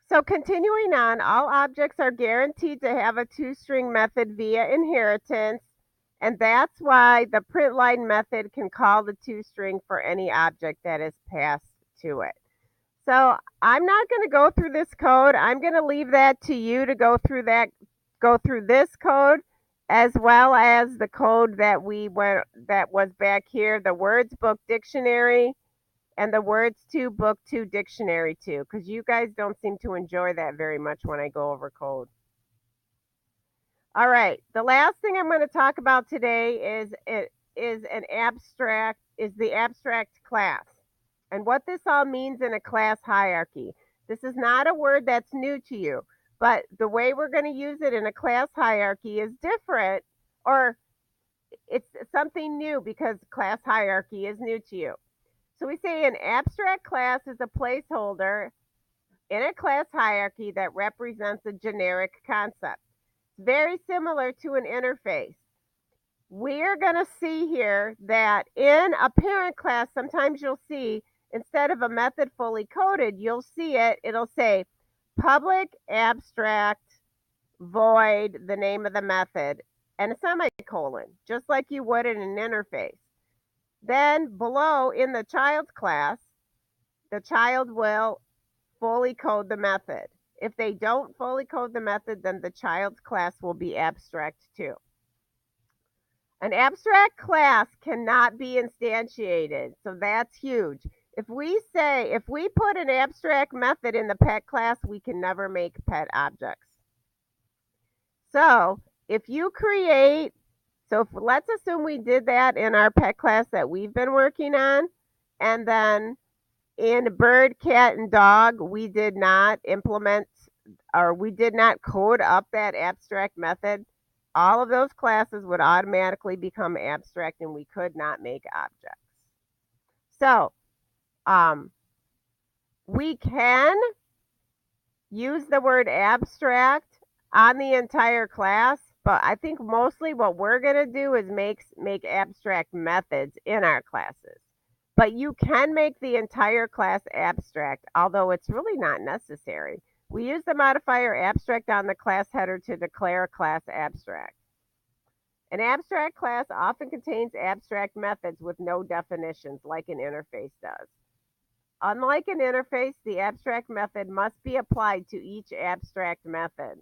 So continuing on, all objects are guaranteed to have a two-string method via inheritance, and that's why the print line method can call the two-string for any object that is passed to it. So I'm not going to go through this code. I'm going to leave that to you to go through this code as well as the code that was back here, the words book dictionary and the words to book 2 dictionary 2, because you guys don't seem to enjoy that very much when I go over code. All right, the last thing I'm going to talk about today is the abstract class and what this all means in a class hierarchy. This is not a word that's new to you, but the way we're going to use it in a class hierarchy is different, or it's something new because class hierarchy is new to you. So we say an abstract class is a placeholder in a class hierarchy that represents a generic concept. It's very similar to an interface. We're going to see here that in a parent class, sometimes you'll see instead of a method fully coded, you'll see it'll say public abstract void the name of the method and a semicolon, just like you would in an interface. Then below in the child's class, the child will fully code the method. If they don't fully code the method, then the child's class will be abstract too. An abstract class cannot be instantiated, so that's huge. If we put an abstract method in the pet class, we can never make pet objects. So if you create, let's assume we did that in our pet class that we've been working on, and then in bird, cat, and dog, we did not implement or we did not code up that abstract method. All of those classes would automatically become abstract and we could not make objects. So we can use the word abstract on the entire class, but I think mostly what we're going to do is make abstract methods in our classes. But you can make the entire class abstract, although it's really not necessary. We use the modifier abstract on the class header to declare a class abstract. An abstract class often contains abstract methods with no definitions, like an interface does. Unlike an interface, the abstract method must be applied to each abstract method.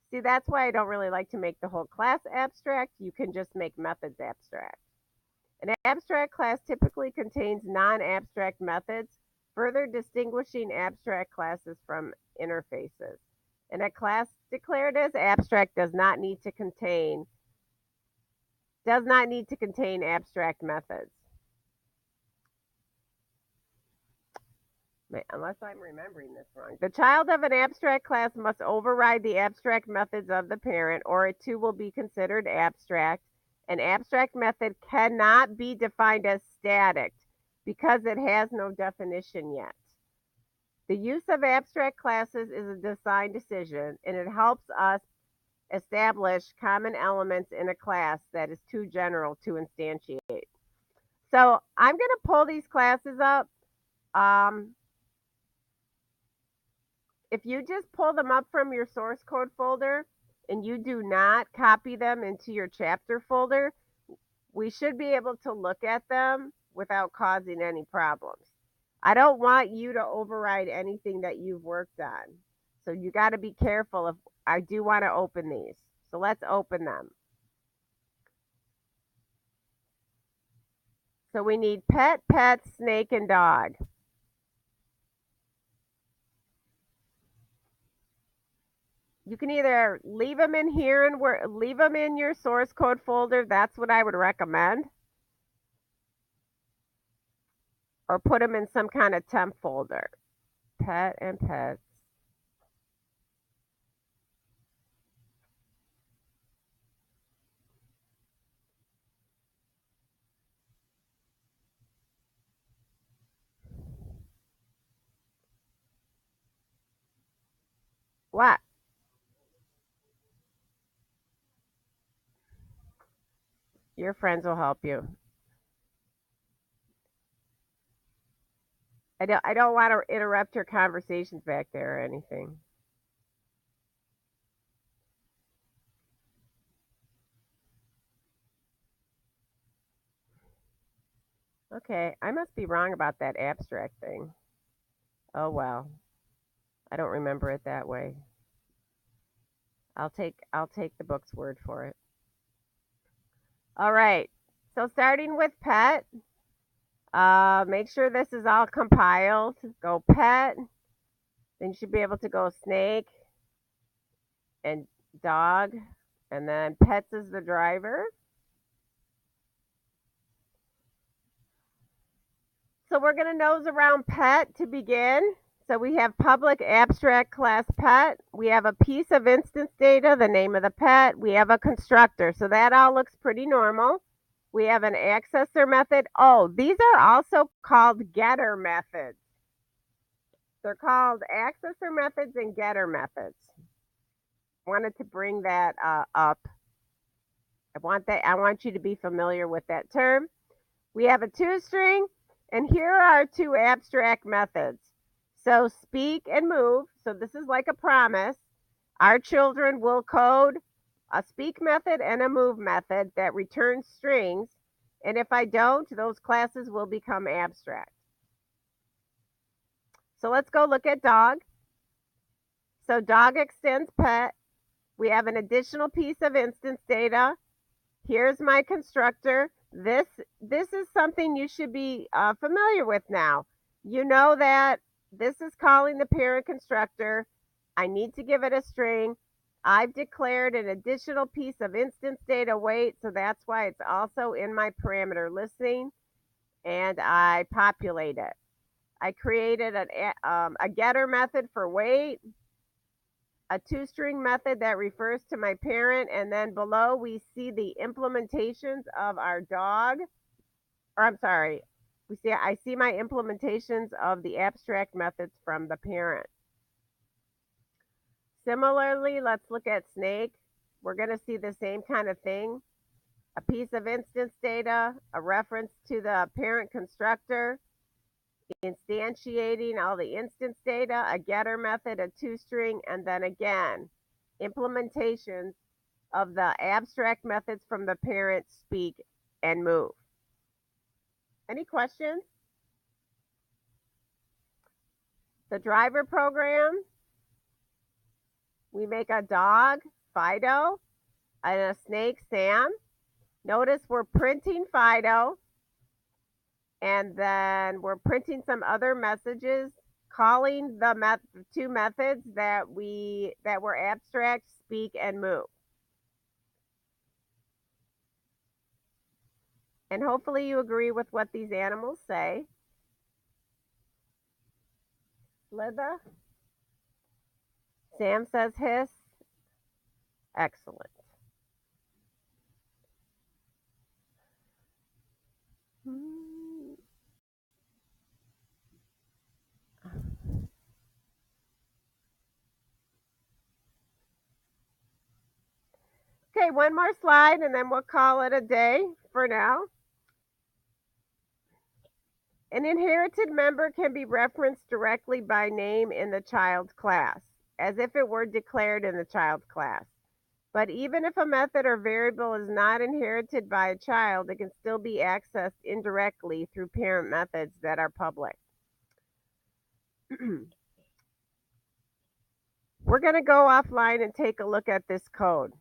See, that's why I don't really like to make the whole class abstract. You can just make methods abstract. An abstract class typically contains non-abstract methods, further distinguishing abstract classes from interfaces. And a class declared as abstract does not need to contain abstract methods. Unless I'm remembering this wrong. The child of an abstract class must override the abstract methods of the parent, or it too will be considered abstract. An abstract method cannot be defined as static because it has no definition yet. The use of abstract classes is a design decision, and it helps us establish common elements in a class that is too general to instantiate. So I'm going to pull these classes up. If you just pull them up from your source code folder and you do not copy them into your chapter folder, we should be able to look at them without causing any problems. I don't want you to override anything that you've worked on. So you got to be careful if I do want to open these. So let's open them. So we need pet, pet, snake, and dog. You can either leave them in here and leave them in your source code folder. That's what I would recommend. Or put them in some kind of temp folder. Pet and pets. What? Your friends will help you. I don't want to interrupt your conversations back there or anything. Okay, I must be wrong about that abstract thing. Oh well, I don't remember it that way. I'll take the book's word for it. All right. So starting with pet, make sure this is all compiled. Go pet, then you should be able to go snake and dog, and then pets is the driver. So we're going to nose around pet to begin. So we have public abstract class pet. We have a piece of instance data, the name of the pet. We have a constructor. So that all looks pretty normal. We have an accessor method. Oh, these are also called getter methods. They're called accessor methods and getter methods. Wanted to bring that up. I want you to be familiar with that term. We have a toString, and here are two abstract methods. So speak and move. So this is like a promise. Our children will code a speak method and a move method that returns strings. And if I don't, those classes will become abstract. So let's go look at dog. So dog extends pet. We have an additional piece of instance data. Here's my constructor. This is something you should be familiar with now. You know that this is calling the parent constructor. I need to give it a string. I've declared an additional piece of instance data weight, so that's why it's also in my parameter listing, and I populate it. I created a getter method for weight, a toString method that refers to my parent, and then below we see the implementations of our dog, or I'm sorry, I see my implementations of the abstract methods from the parent. Similarly, let's look at snake. We're going to see the same kind of thing. A piece of instance data, a reference to the parent constructor, instantiating all the instance data, a getter method, a toString, and then again, implementations of the abstract methods from the parent, speak, and move. Any questions? The driver program, we make a dog, Fido, and a snake, Sam. Notice we're printing Fido, and then we're printing some other messages calling the two methods that were abstract, speak, and move. And hopefully you agree with what these animals say. Slither. Sam says hiss. Excellent. Okay, one more slide and then we'll call it a day for now. An inherited member can be referenced directly by name in the child class, as if it were declared in the child class. But even if a method or variable is not inherited by a child, it can still be accessed indirectly through parent methods that are public. We're going to go offline and take a look at this code.